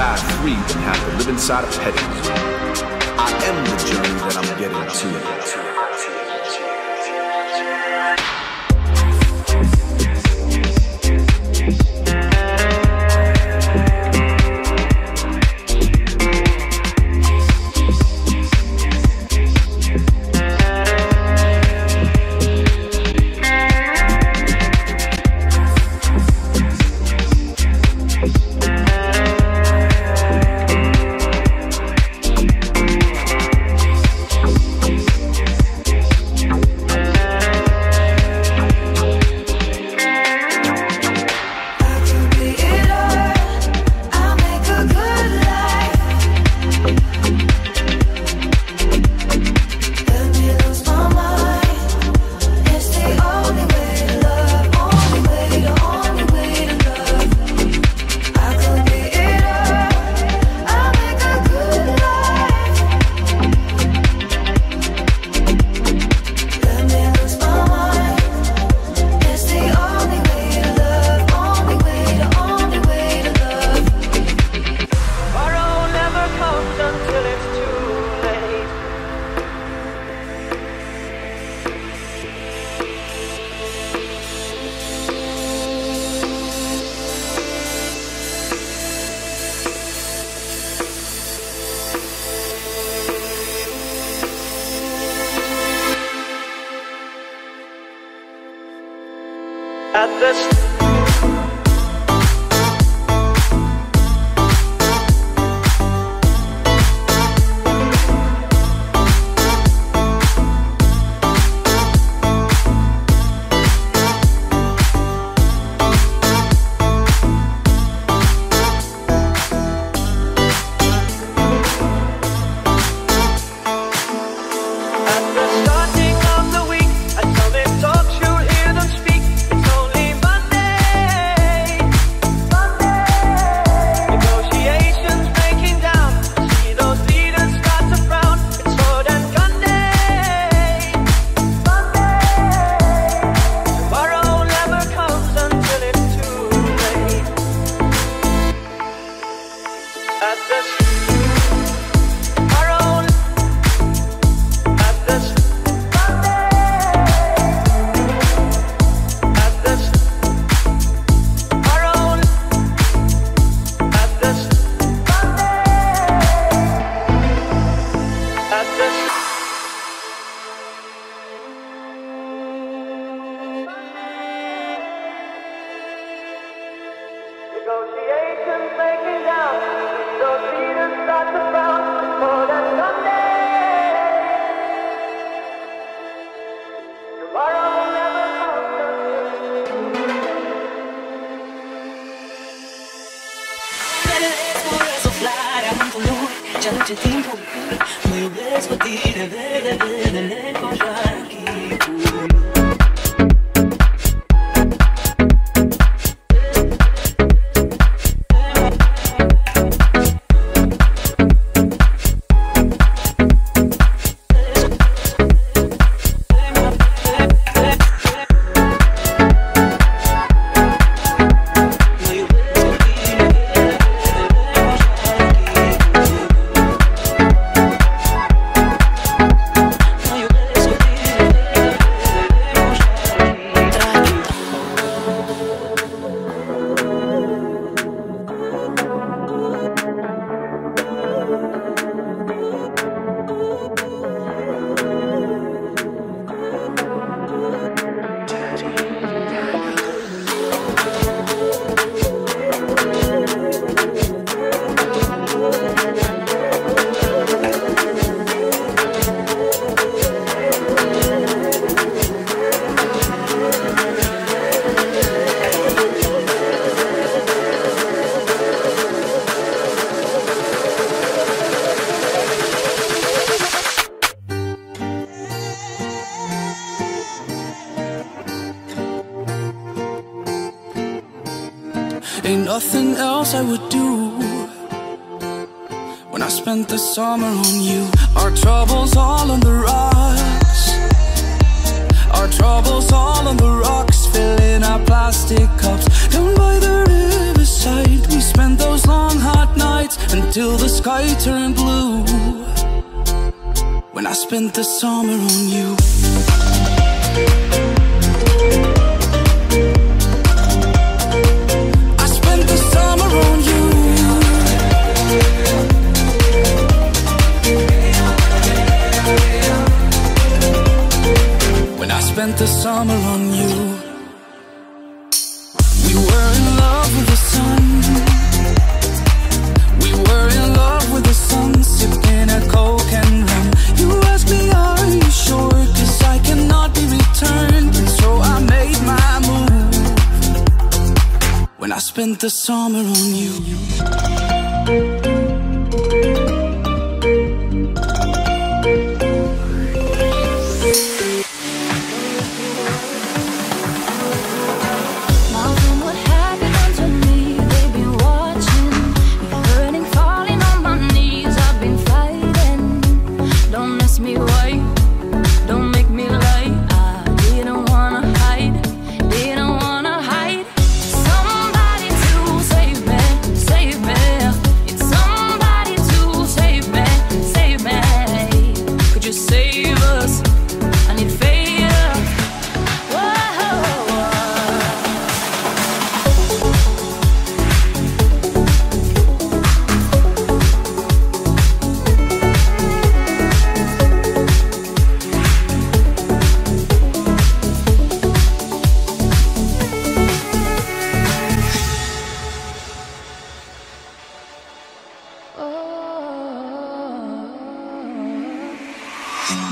die free than have to live inside a pettiness. I am the journey that I'm getting to. Ain't nothing else I would do when I spent the summer on you. Our troubles all on the rocks, our troubles all on the rocks, filling our plastic cups. Down by the riverside, we spent those long hot nights, spent the summer on you. I spent the summer on you. When I spent the summer on you. We were in love with the sun. We were in love with the sun, sipping a Coke and rum. You asked me, are you sure? 'Cause I cannot be returned. And so I made my move. When I spent the summer on you.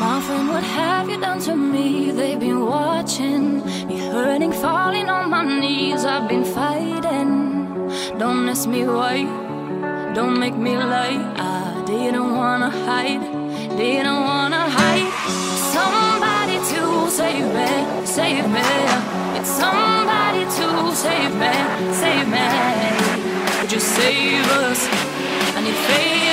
My friend, what have you done to me? They've been watching me hurting, falling on my knees. I've been fighting. Don't ask me why, don't make me lie. I didn't wanna hide, didn't wanna hide. Somebody to save me, save me. It's somebody to save me, save me. Could you save us? I need faith.